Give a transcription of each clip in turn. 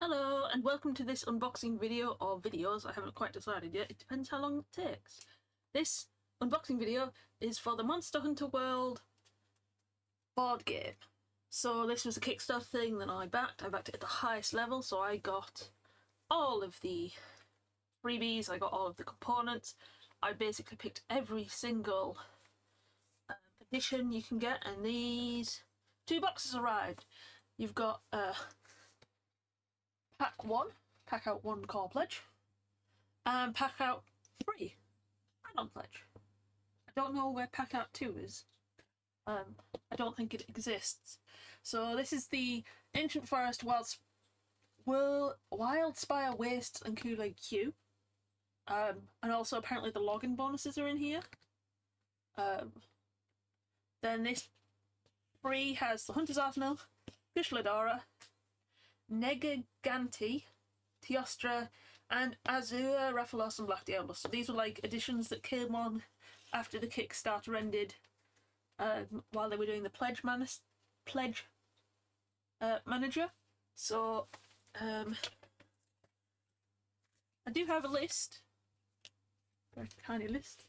Hello and welcome to this unboxing video, or videos, I haven't quite decided yet, it depends how long it takes. This unboxing video is for the Monster Hunter World board game. So this was a Kickstarter thing that I backed it at the highest level, so I got all of the freebies, I got all of the components, I basically picked every single edition you can get, and these two boxes arrived. You've got pack out 1 core pledge, and pack out 3 add-on pledge. I don't know where pack out 2 is. I don't think it exists. So this is the Ancient Forest Wildspire Waste and Kulu-Ya-Ku. And also apparently the login bonuses are in here. Then this free has the Hunter's Arsenal, Kushladora, Negaganti, Teostra, and Azure, Raphalos, and Black Diablo. So these were like additions that came on after the Kickstarter ended, while they were doing the pledge manager. So I do have a list, a very tiny list,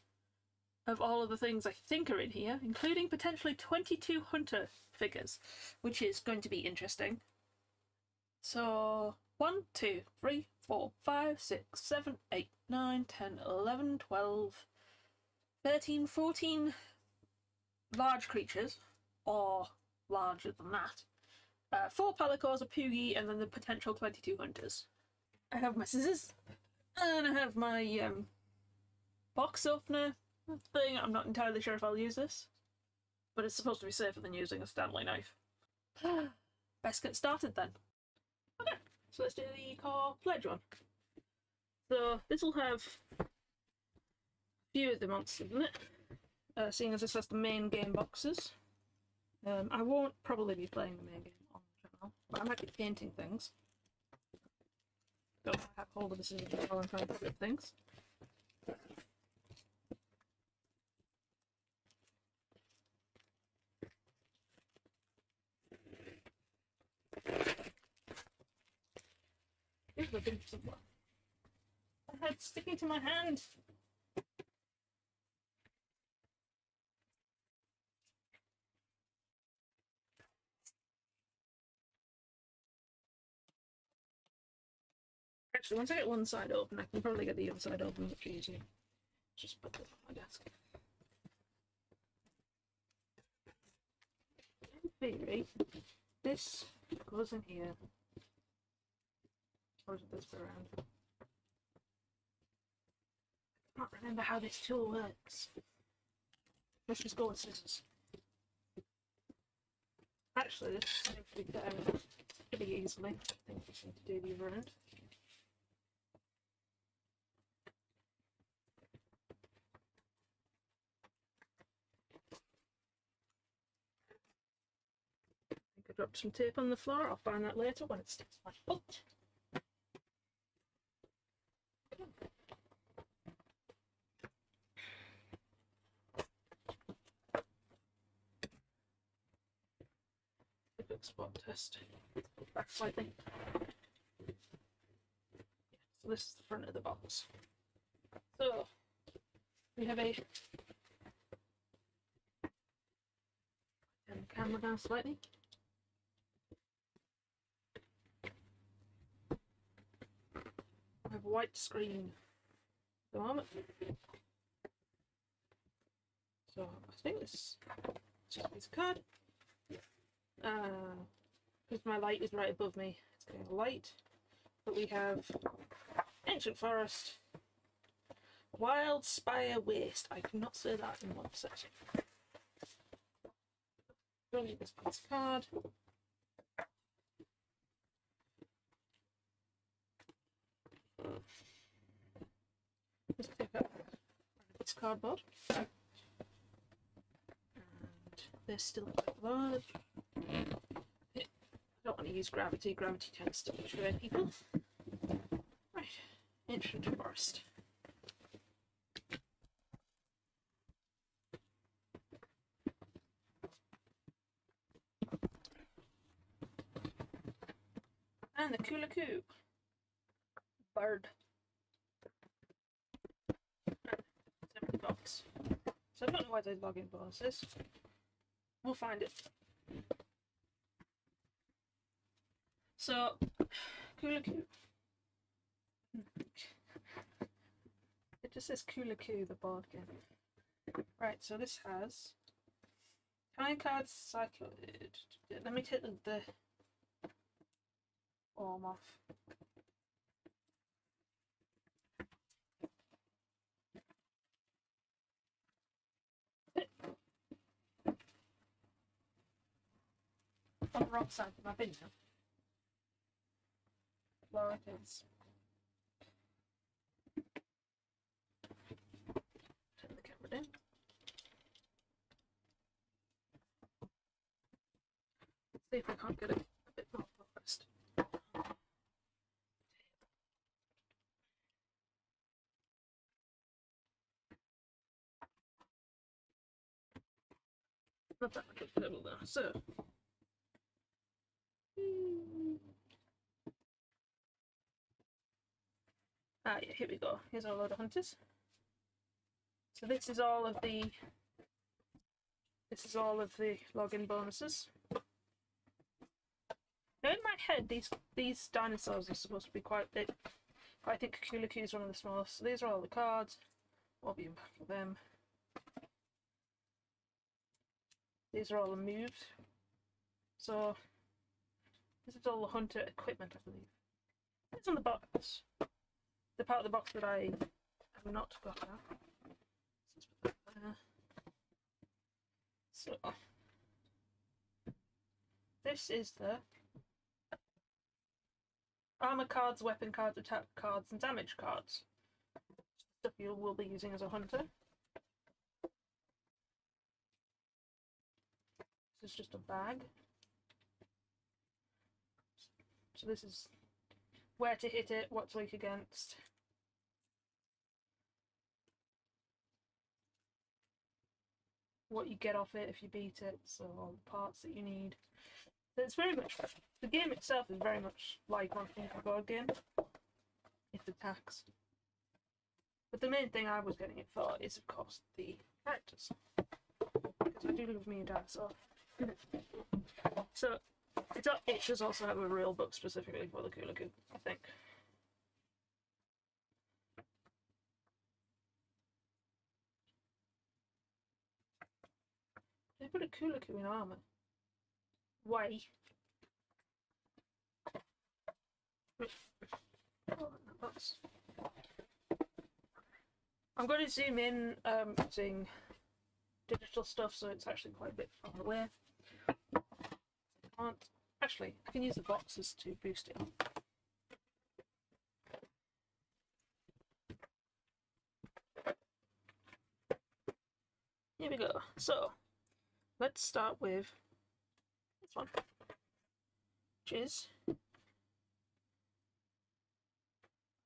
of all of the things I think are in here, including potentially 22 Hunter figures, which is going to be interesting. So 1, 2, 3, 4, 5, 6, 7, 8, 9, 10, 11, 12, 13, 14 large creatures, or larger than that. 4 Palicors, a Poogie, and then the potential 22 Hunters. I have my scissors, and I have my box opener thing. I'm not entirely sure if I'll use this, but it's supposed to be safer than using a Stanley knife. Best get started then. Okay, so let's do the core pledge one. So this will have a few of the monsters in it, seeing as this has the main game boxes. I won't probably be playing the main game on the channel, but I might be painting things. Don't have hold of the scissors while I'm trying to flip things. Here's the big one. My head's sticking to my hand. Actually, once I get one side open, I can probably get the other side open much easier. Just put this on my desk. In theory, this goes in here. Or is it this way around? I can't remember how this tool works. Let's just go with scissors. Actually, this seems to be down pretty easily. I think we just need to do the other end. I think I dropped some tape on the floor. I'll find that later when it sticks to my foot. Spot test. Back slightly. Yeah, so this is the front of the box. So we have a turn the camera down slightly. I have a white screen at the moment. So I think this is just a piece of card. Because my light is right above me, it's getting a light. But we have Ancient Forest Wildspire Waste. I cannot say that in one session. Don't need this piece of card. Just take out this cardboard. And they're still quite large. I don't want to use gravity. Gravity tends to betray people. Right, Ancient Forest. And the Kulu-Ya-Ku bird. Empty box. So I don't know where the login bonus is. We'll find it. So, Kulu-Ya-Ku. It just says Kulu-Ya-Ku, the board game. Right, so this has kind cards cycle. Let me take the form off. On the wrong side of my bin now. There it is. Turn the camera down. See if I can't get it a bit more focused. Not that much of a table there. So. Ah, yeah, here we go. Here's our load of hunters. So this is all of the login bonuses. Now in my head, these dinosaurs are supposed to be quite big. I think Kulu-Ya-Ku is one of the smallest. So these are all the cards. We'll be unpacking them. These are all the moves. So this is all the hunter equipment, I believe. It's on the box. The part of the box that I have not got out. So this is the armor cards, weapon cards, attack cards, and damage cards. Stuff you will be using as a hunter. This is just a bag. So this is where to hit it, what's weak against. What you get off it if you beat it, so all the parts that you need. So it's very much, the game itself is very much like on TheBoardGame. It attacks. But the main thing I was getting it for is, of course, the characters. Because I do love me a dinosaur. So, it does also have a real book specifically for the Kulu-Ya-Ku, I think. They put a Kulu-Ya-Ku in armor. Why? I'm going to zoom in using digital stuff, so it's actually quite a bit far away. Actually, I can use the boxes to boost it. Here we go. So, let's start with this one, which is, I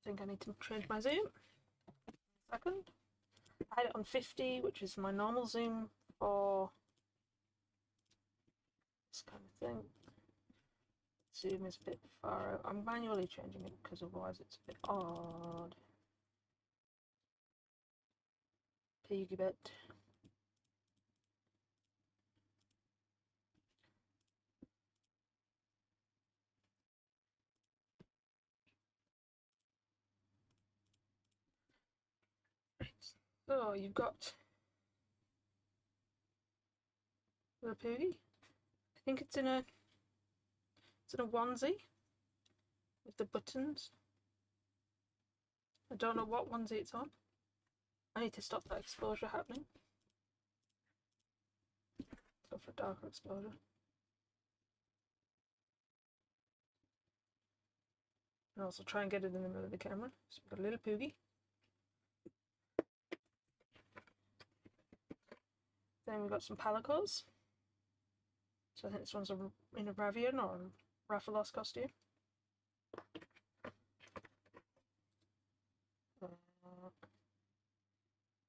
think I need to change my zoom. Second. I had it on 50, which is my normal zoom for this kind of thing. Zoom is a bit far out. I'm manually changing it because otherwise it's a bit odd. Piggy bit. So you've got the Poogie. I think it's in a onesie with the buttons. I don't know what onesie it's on. I need to stop that exposure happening. Go for darker exposure. And also try and get it in the middle of the camera. So we've got a little Poogie. Then we've got some Palicos. So I think this one's in a Ravian or a Rathalos costume.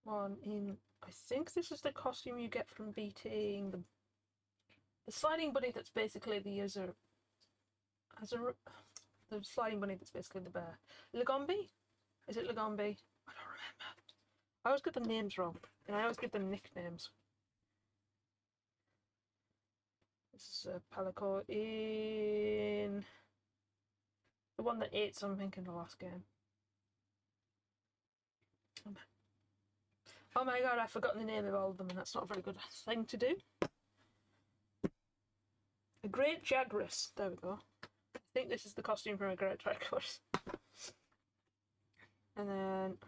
One in, I think this is the costume you get from beating the sliding bunny that's basically the the sliding bunny that's basically the bear. Lagombi? Is it Lagombi? I don't remember. I always get the names wrong, and I always give them nicknames. This is a Palico in the one that ate something in the last game. Oh my god, I've forgotten the name of all of them, and that's not a very good thing to do. A Great Jagras. There we go. I think this is the costume from a Great Jagras. And then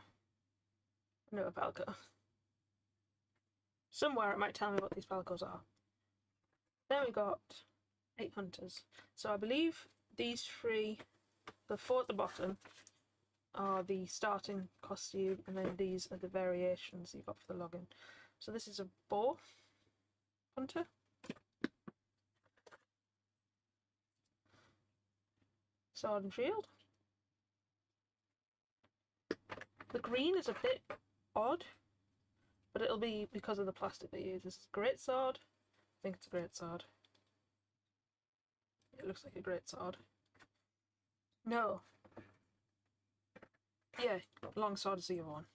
another Palico. Somewhere it might tell me what these Palicos are. Then we got 8 hunters. So I believe these 3, the 4 at the bottom, are the starting costume, and then these are the variations you got for the login. So this is a boar hunter. Sword and shield. The green is a bit odd, but it'll be because of the plastic they use. This is a great sword. I think it's a great sword. It looks like a great sword. No. Yeah, long sword is the other one.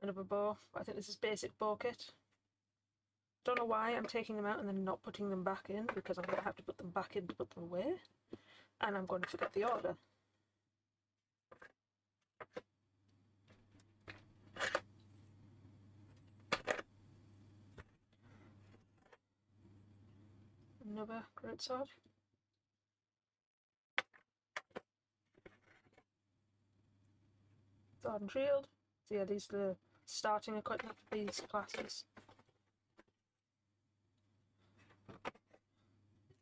Another bow. I think this is basic bow kit. Don't know why I'm taking them out and then not putting them back in, because I'm going to have to put them back in to put them away. And I'm going to forget the order. Another great sword. Sword and shield. So yeah, these are the starting equipment for these classes.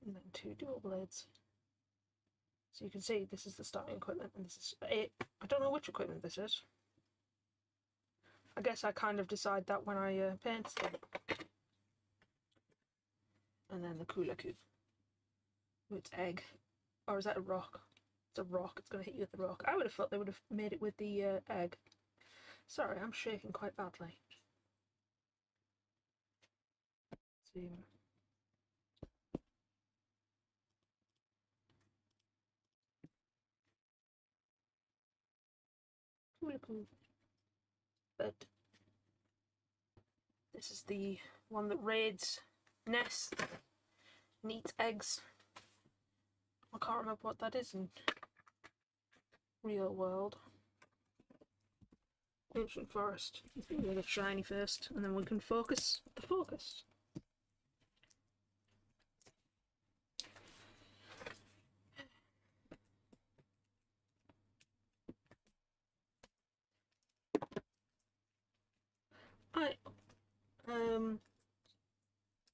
And then 2 dual blades. So you can see this is the starting equipment, and this is it. I don't know which equipment this is. I guess I kind of decide that when I paint them. And then the Kulu-Ya-Ku. It's egg. Or is that a rock? It's a rock. It's going to hit you with the rock. I would have thought they would have made it with the egg. Sorry, I'm shaking quite badly. Let's see. Kulu-Ya-Ku. But this is the one that raids nests and eats eggs. I can't remember what that is in real world. Ancient forest. Let's do the shiny first, and then we can focus the focus.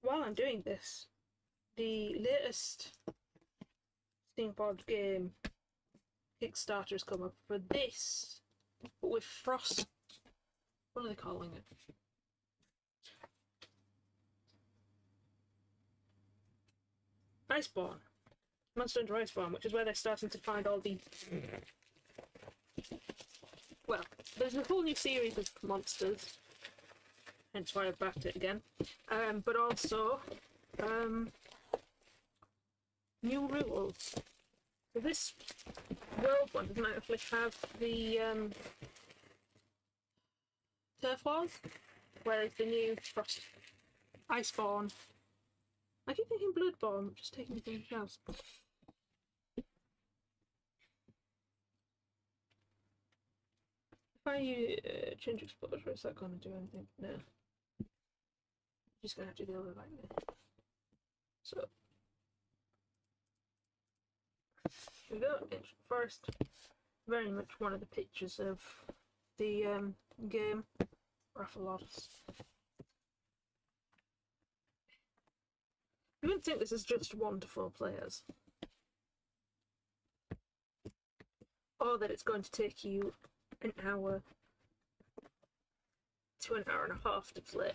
While I'm doing this, the latest TheBoardGame Kickstarter has come up for this, but with frost. What are they calling it? Iceborne. Monster Hunter Iceborne, which is where they're starting to find all the... Well, there's a whole new series of monsters, hence why I've backed it again. But also, new rules. So this world one doesn't actually have the turf walls, whereas the new frost Iceborne. I keep thinking Bloodborne, which is taking me something else. If I change exposure, is that going to do anything? No. Just going to have to deal with it like this. So, here we go. First, very much one of the pictures of the game, Raffalotus. You wouldn't think this is just 1 to 4 players, or that it's going to take you an hour to an hour and a half to play.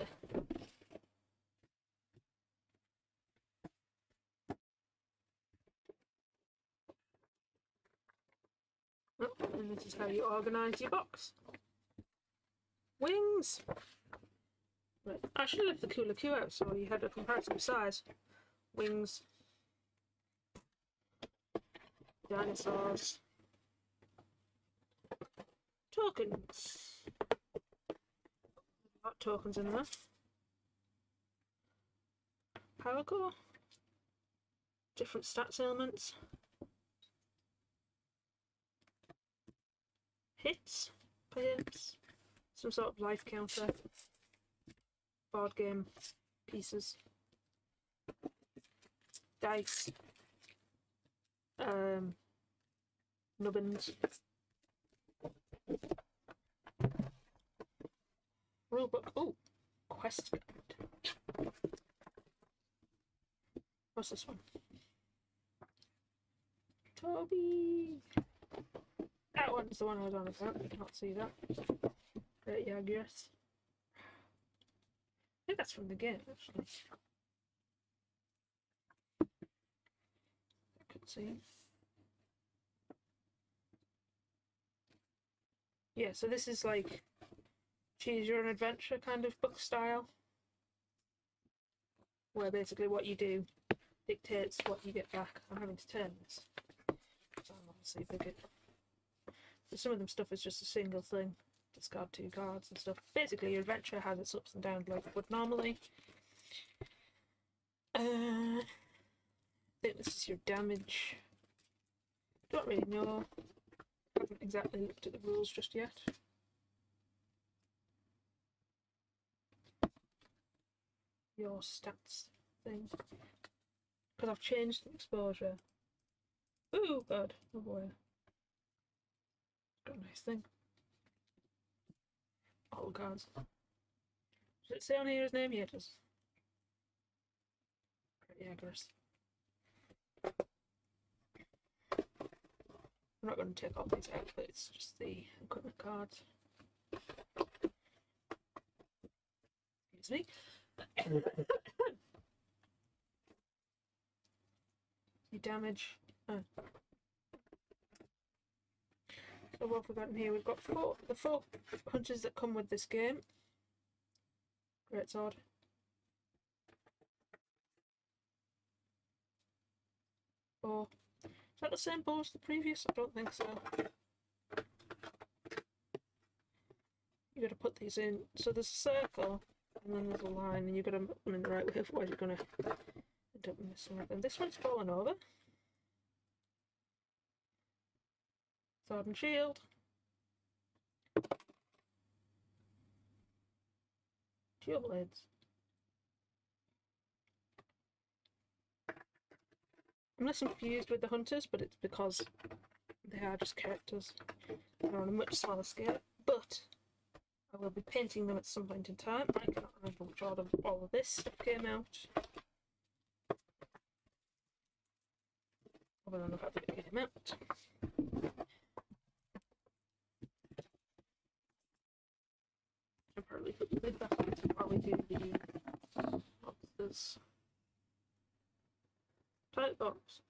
Oh, and this is how you organise your box. Wings! Right. I should have left the Kulu-Ya-Ku out so you had a comparison size. Wings. Dinosaurs. Tokens. Got tokens in there. Power core. Different stats elements. Hits, perhaps. Some sort of life counter. Board game pieces. Dice. Nubbins. Rulebook. Oh, quest guide. What's this one? Toby. That one's the one I was on about. You cannot see that. Yeah, I guess. I think that's from the game, actually. I could see. Yeah, so this is like choose your own adventure kind of book style, where basically what you do dictates what you get back. I'm having to turn this, so I'm obviously bigger. But some of them stuff is just a single thing. Discard 2 cards and stuff. Basically, your adventure has its ups and downs like it would normally. I think this is your damage. Don't really know. Haven't exactly looked at the rules just yet. Your stats thing. Because I've changed the exposure. Ooh, God. Oh boy. Got a nice thing. All cards. Does it say on here his name? Yeah, it does. Pretty aggressive. I'm not going to take all these out, but it's just the equipment cards. Excuse me. Your damage. Oh. So what have we got in here? We've got the four hunters that come with this game. Great sword. Bow. Is that the same bow as the previous? I don't think so. You got to put these in. So there's a circle, and then there's a line, and you've got to put them in the right way, otherwise you're going to end up missing them. This one's fallen over. Sword and shield. Dual blades. I'm less confused with the hunters, but it's because they are just characters. They're on a much smaller scale, but I will be painting them at some point in time. I cannot remember which order all of this stuff came out. Other than the fact that it came out. I'll probably put the lid back on while we do the monsters. Tight box.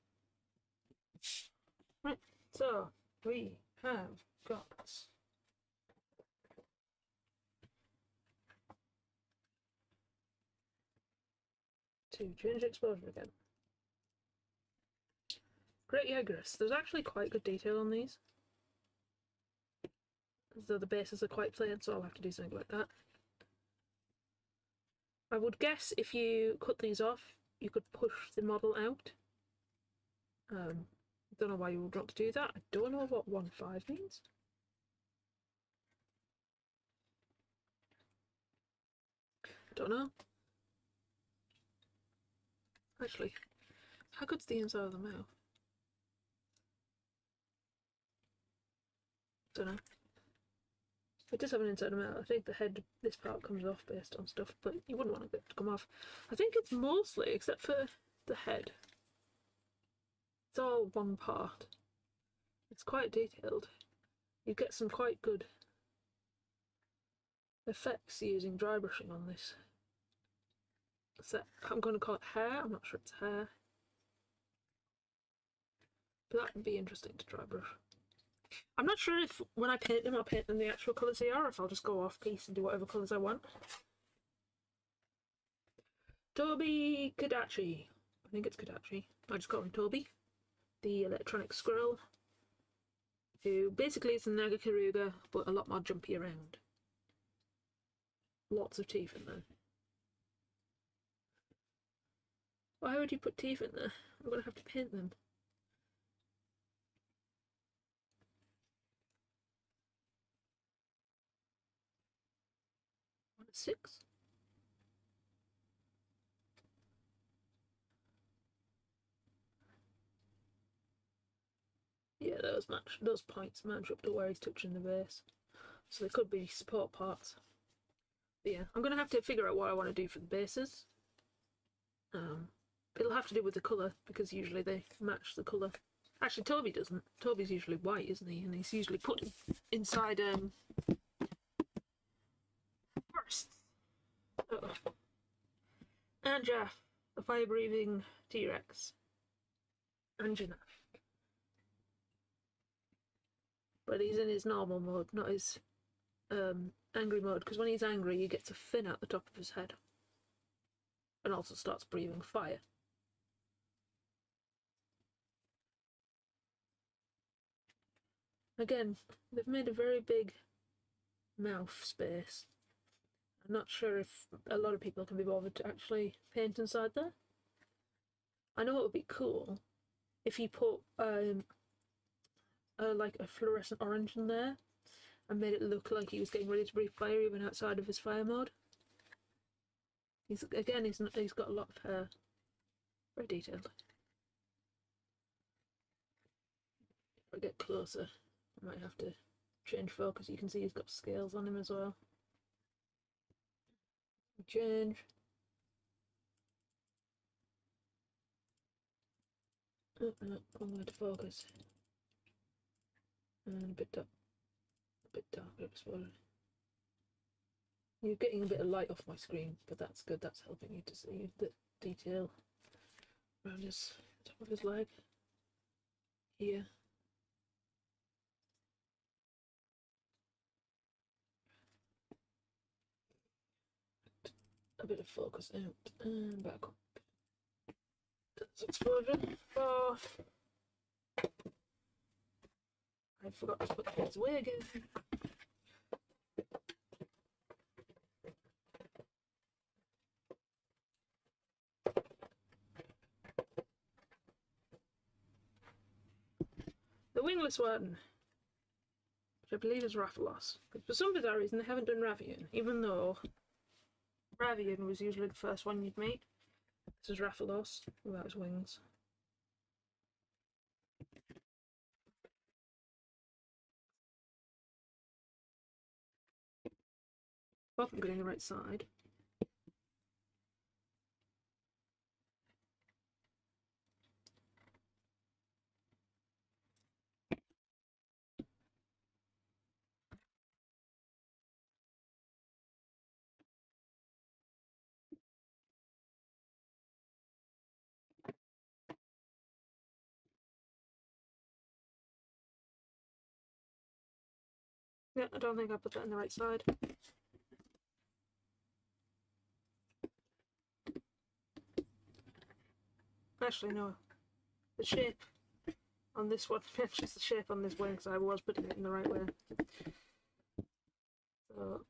Right, so we have got to change exposure again. Great Yagras. There's actually quite good detail on these. As though the bases are quite plain, so I'll have to do something like that. I would guess if you cut these off, you could push the model out. Don't know why you would want to do that. I don't know what 1.5 means. Don't know. Actually, how good's the inside of the mouth? Don't know. It does have an inside mouth. I think the head, this part comes off based on stuff, but you wouldn't want it to come off. I think it's mostly, except for the head, it's all one part. It's quite detailed. You get some quite good effects using dry brushing on this. So I'm going to call it hair. I'm not sure it's hair, but that would be interesting to dry brush. I'm not sure if when I paint them, I'll paint them the actual colours they are, or if I'll just go off piece and do whatever colours I want. Toby Kadachi. I think it's Kadachi. I just call him Toby. the electronic squirrel, who basically is a Nagakaruga, but a lot more jumpy around. Lots of teeth in there. Why would you put teeth in there? I'm gonna have to paint them. One 6. Yeah, those points match up to where he's touching the base. So they could be support parts. But yeah, I'm gonna have to figure out what I want to do for the bases. It'll have to do with the colour, because usually they match the colour. Actually, Toby doesn't. Toby's usually white, isn't he? And he's usually put inside forests. And Jeff, the fire-breathing T-Rex. And Janaf. But he's in his normal mode, not his angry mode, because when he's angry he gets a fin out the top of his head. And also starts breathing fire. Again, they've made a very big mouth space. I'm not sure if a lot of people can be bothered to actually paint inside there. I know it would be cool if he put like a fluorescent orange in there and made it look like he was getting ready to breathe fire even outside of his fire mode. He's got a lot of hair. Very detailed. If I get closer, I might have to change focus. You can see he's got scales on him as well. Change. Oh, no, I'm going to focus. And a bit darker, I suppose. You're getting a bit of light off my screen, but that's good. That's helping you to see the detail around his top of his leg. Here. A bit of focus out and back up. That's exposure. Oh, I forgot to put his wig in. The wingless one, which I believe is Rathalos, because for some bizarre reason they haven't done Ravian, even though Ravian was usually the first one you'd meet. This is Rathalos without his wings. Hope I'm getting the right side. Yeah, I don't think I put that in the right side. Actually, no. The shape on this one matches the shape on this wing, so I was putting it in the right way. So,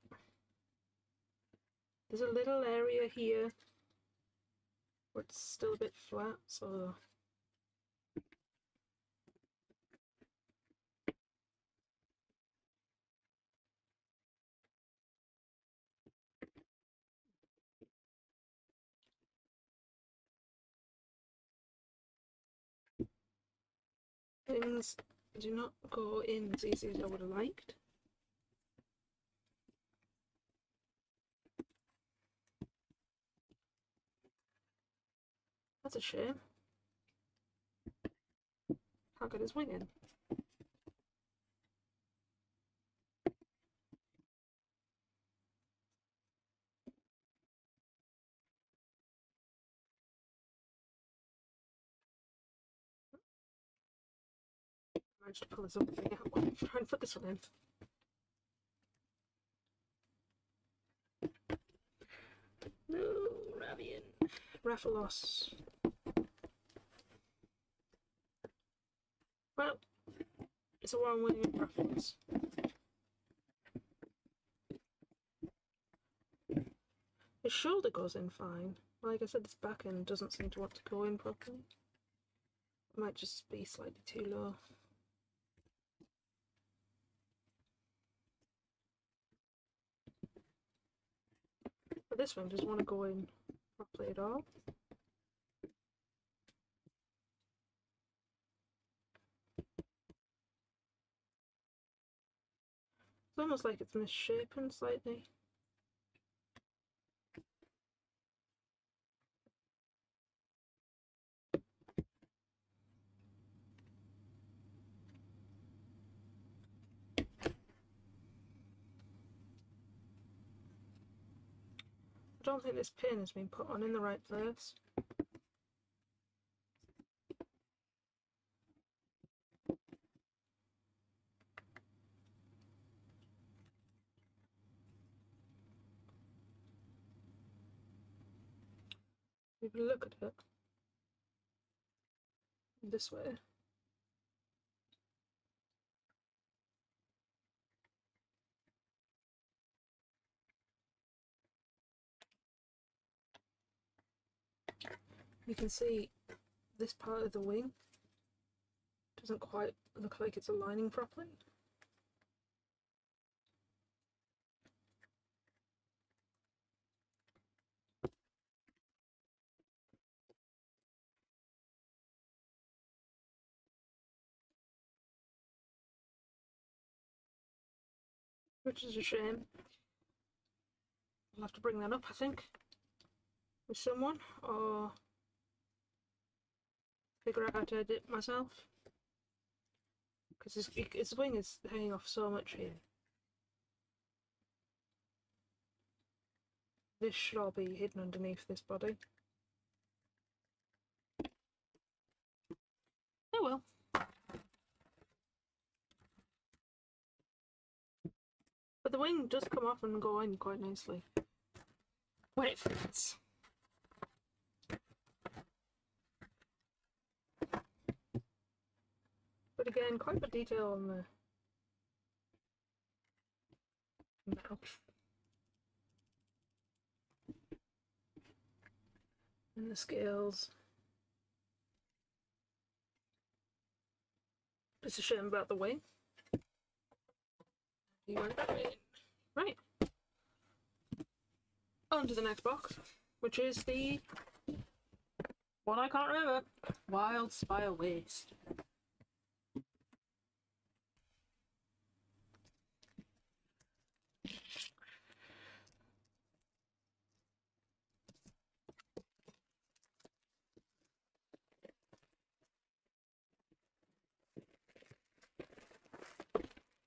there's a little area here where it's still a bit flat, so things do not go in as easy as I would have liked. That's a shame. Can't get his wing in. Managed to pull this other thing out. Try and put this one in. No, Ravian. Rathalos. Well, it's a one-winged preference. His shoulder goes in fine. Like I said, this back end doesn't seem to want to go in properly. It might just be slightly too low. But this one doesn't want to go in properly at all. It's almost like it's misshapen slightly. I don't think this pin has been put on in the right place. If you look at it this way, you can see this part of the wing doesn't quite look like it's aligning properly. Which is a shame. I'll have to bring that up, I think, with someone, or figure out how to edit it myself. Because his wing is hanging off so much here. This should all be hidden underneath this body. Oh well. But the wing does come off and go in quite nicely when it fits. But again, quite a bit of detail on the mouth and the scales. It's a shame about the wing. Right. On to the next box, which is the one I can't remember. Wildspire Waste.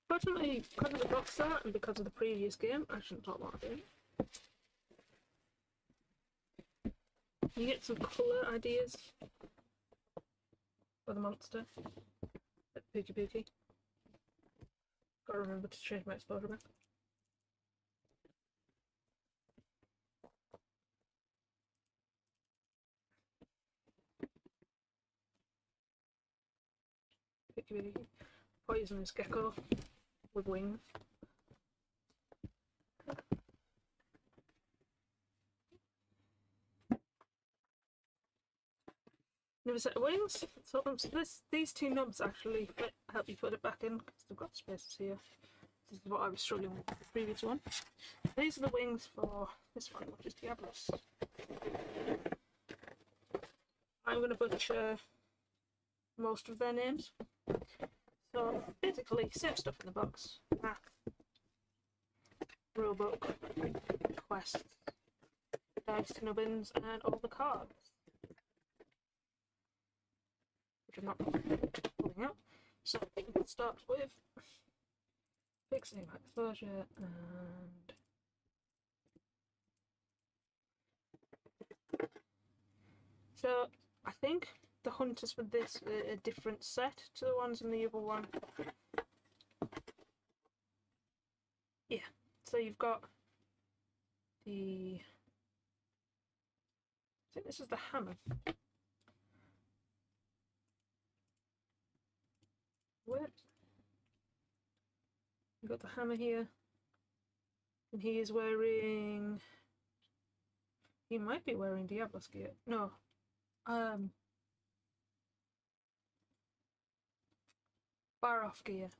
Fortunately, because of the box art and because of the previous game, I shouldn't talk about it. You get some colour ideas for the monster. Pookie Pookie. Gotta remember to change my exposure back. Pookie Pookie. Poisonous gecko with wings. Another set of wings. So these two knobs actually help you put it back in because they've got spaces here. This is what I was struggling with the previous one. These are the wings for this one, which is Diablos. I'm going to butcher most of their names. So basically, same stuff in the box. Map, rulebook, quests, dice nubbins, and all the cards. Which I'm not pulling out. So we can start with fixing my exposure and so I think the hunters with this are a different set to the ones in the other one. Yeah, so you've got the, I think this is the hammer. Where? We've got the hammer here. And he is wearing... He might be wearing Diablo's gear. No. Bar-off gear.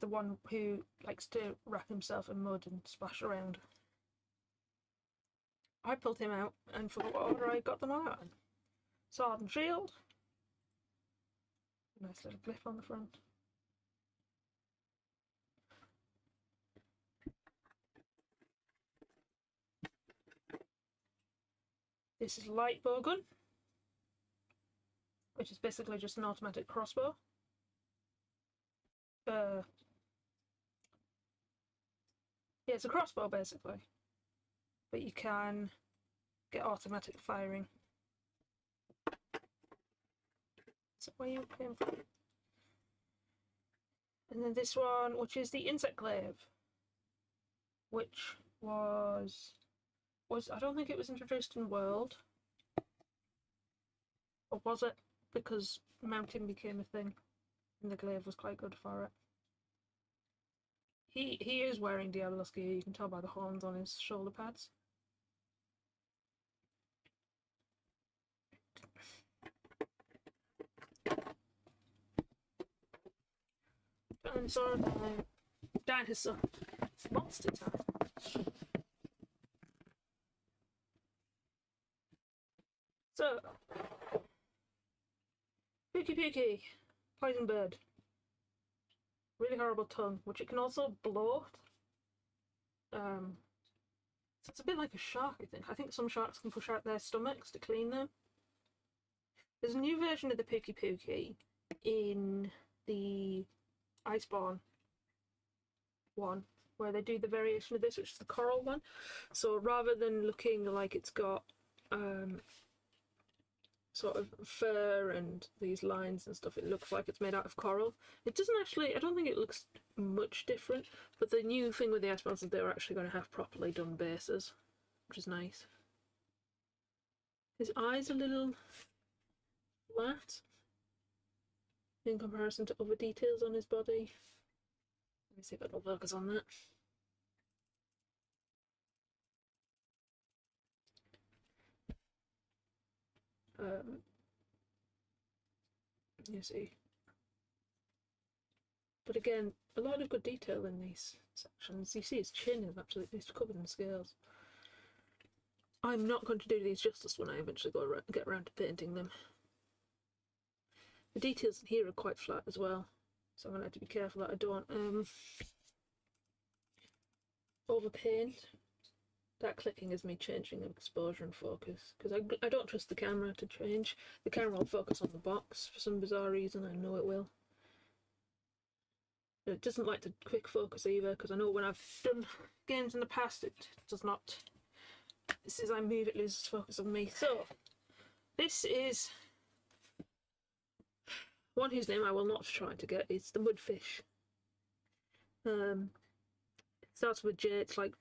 The one who likes to wrap himself in mud and splash around. I pulled him out, and for the water I got them all out. Sword and shield. Nice little blip on the front. This is light bowgun, which is basically just an automatic crossbow. Yeah, it's a crossbow basically, but you can get automatic firing. Is that where you came from? And then this one, which is the insect glaive, which was I don't think it was introduced in World, or was it? Because mounting became a thing, and the glaive was quite good for it. He is wearing Diablo's gear. You can tell by the horns on his shoulder pads. Dinosaur time. Dinosaur. It's monster time. So, Pookie, poison bird. Really horrible tongue, which it can also bloat. So it's a bit like a shark, I think. I think some sharks can push out their stomachs to clean them. There's a new version of the Pookie in the Iceborne one, where they do the variation of this, which is the coral one. So rather than looking like it's got sort of fur and these lines and stuff, it looks like it's made out of coral. It doesn't actually, I don't think it looks much different, but the new thing with the Iceborne is they're actually going to have properly done bases, which is nice. His eyes are a little flat in comparison to other details on his body. Let me see if it'll focus on that. You see. But again, a lot of good detail in these sections. You see his chin is absolutely covered in scales. I'm not going to do these justice when I eventually get around to painting them. The details in here are quite flat as well, so I'm going to have to be careful that I don't overpaint. That clicking is me changing exposure and focus, because I don't trust the camera to change. The camera will focus on the box for some bizarre reason, I know it will. It doesn't like to quick focus either, because I know when I've done games in the past it does not. This is I move, it loses focus on me. So, this is one whose name I will not try to get. It's the mudfish. It starts with J, it's like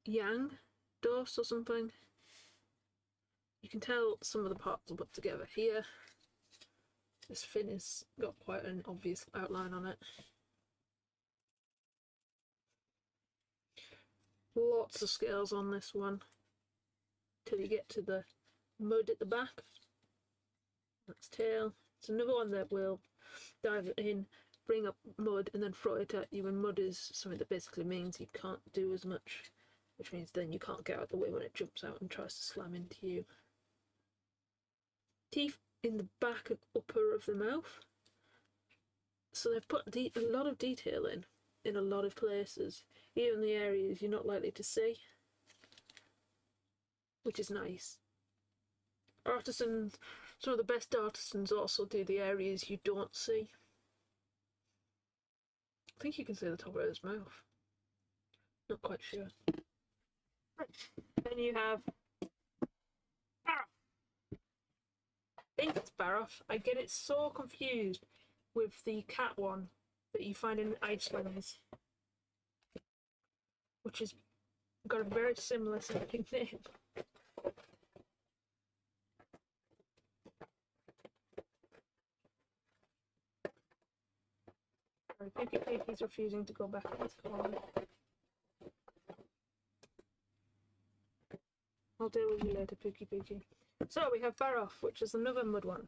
Yang Dos or something. You can tell some of the parts are put together here. This fin has got quite an obvious outline on it. Lots of scales on this one till you get to the mud at the back. That's tail. It's another one that will dive in, bring up mud and then throw it at you, and mud is something that basically means you can't do as much, which means then you can't get out of the way when it jumps out and tries to slam into you. Teeth in the back and upper of the mouth. So they've put a lot of detail in a lot of places, even the areas you're not likely to see, which is nice. Artisans, some of the best artisans also do the areas you don't see. I think you can see the top of his mouth. Not quite sure. Right. Then you have Baroff. I think it's Baroff. I get it so confused with the cat one that you find in Icelands, which has got a very similar sounding name. Sorry, Pookie refusing to go back in his corner. I'll deal with you later, Pookie. So we have Baroff, which is another mud one.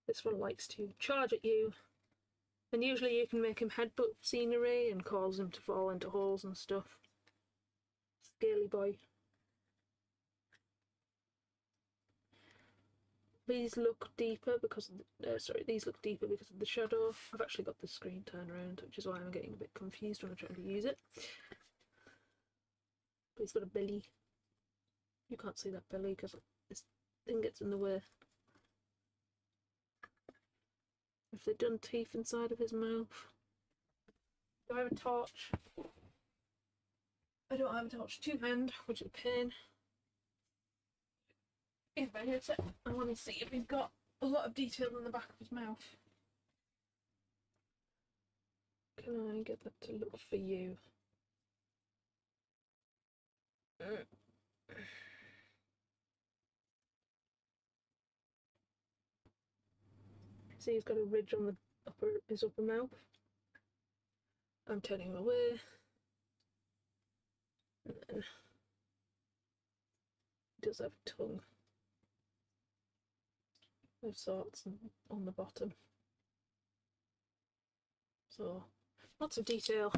This one likes to charge at you, and usually you can make him headbutt scenery and cause him to fall into holes and stuff. Scaly boy. These look deeper because of the, these look deeper because of the shadow. I've actually got the screen turned around, which is why I'm getting a bit confused when I'm trying to use it. But he's got a belly. You can't see that belly because this thing gets in the way. Have they done teeth inside of his mouth? Do I have a torch? I don't have a torch. Two-hand, which is a pain. If I hit it, I want to see if he's got a lot of detail in the back of his mouth. Can I get that to look for you? See, he's got a ridge on the his upper mouth. I'm turning him away. And then he does have a tongue of sorts on the bottom. So, lots of detail.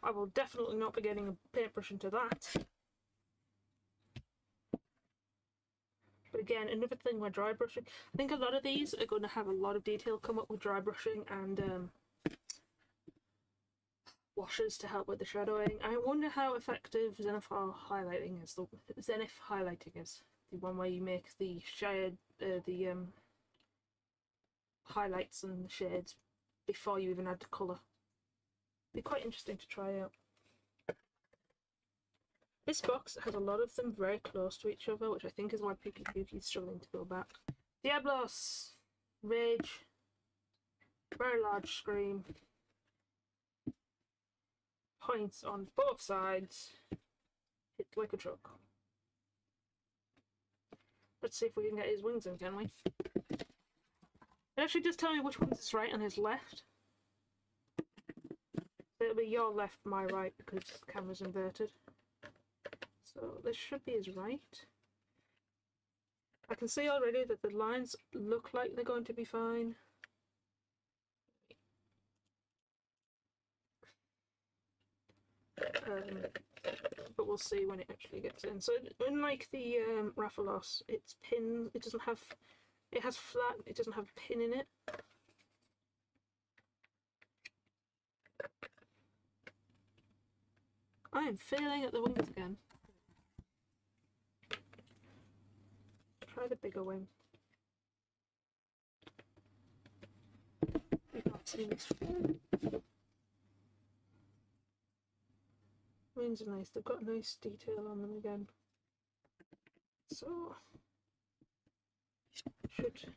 I will definitely not be getting a paintbrush into that. But again, another thing with dry brushing, I think a lot of these are going to have a lot of detail come up with dry brushing and washes to help with the shadowing. I wonder how effective Zenith highlighting is. The one where you make the shade, highlights and the shades before you even add the colour. Be quite interesting to try out. This box has a lot of them very close to each other, which I think is why Pookie is struggling to go back. Diablos, Rage, very large scream, points on both sides, hit like a truck. Let's see if we can get his wings in, can we? It actually does tell me which one's his right and his left. It'll be your left, my right, because the camera's inverted. So this should be his right. I can see already that the lines look like they're going to be fine. But we'll see when it actually gets in. So unlike the Rathalos, it's pin. It doesn't have. It has flat. It doesn't have a pin in it. I am failing at the wings again. Try the bigger wing. You can't see this. Wings are nice. They've got nice detail on them again. So should.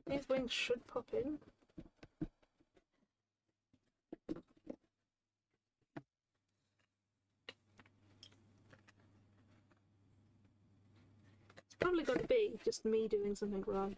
These wings should pop in. It's probably going to be just me doing something wrong.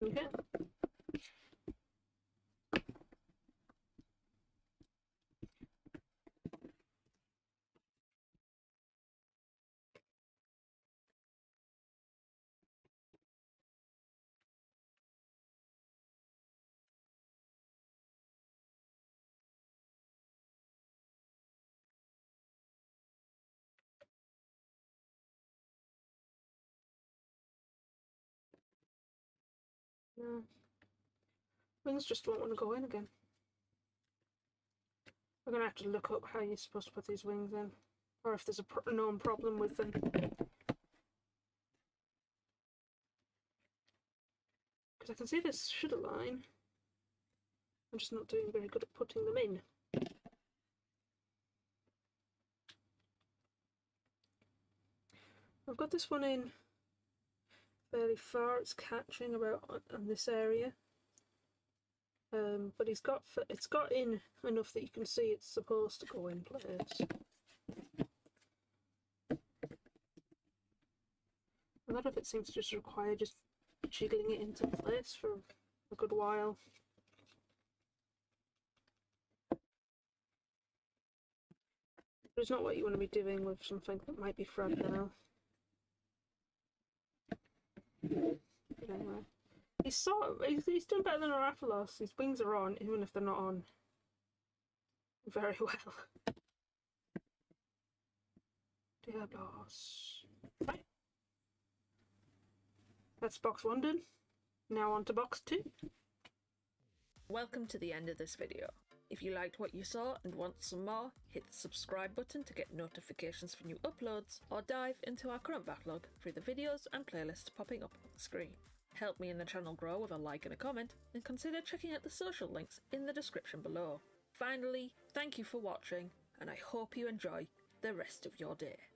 Okay. No. Wings just won't want to go in again. We're going to have to look up how you're supposed to put these wings in. Or if there's a known problem with them. Because I can see this should align. I'm just not doing very good at putting them in. I've got this one in fairly far. It's catching about on this area. But it's got in enough that you can see it's supposed to go in place. A lot of it seems to just require just jiggling it into place for a good while. But it's not what you want to be doing with something that might be fragile. But anyway. He's done better than Arapalos. His wings are on, even if they're not on very well. Diablos. Right. That's box 1 done. Now on to box 2. Welcome to the end of this video. If you liked what you saw and want some more, hit the subscribe button to get notifications for new uploads, or dive into our current backlog through the videos and playlists popping up on the screen. Help me and the channel grow with a like and a comment, and consider checking out the social links in the description below. Finally, thank you for watching, and I hope you enjoy the rest of your day.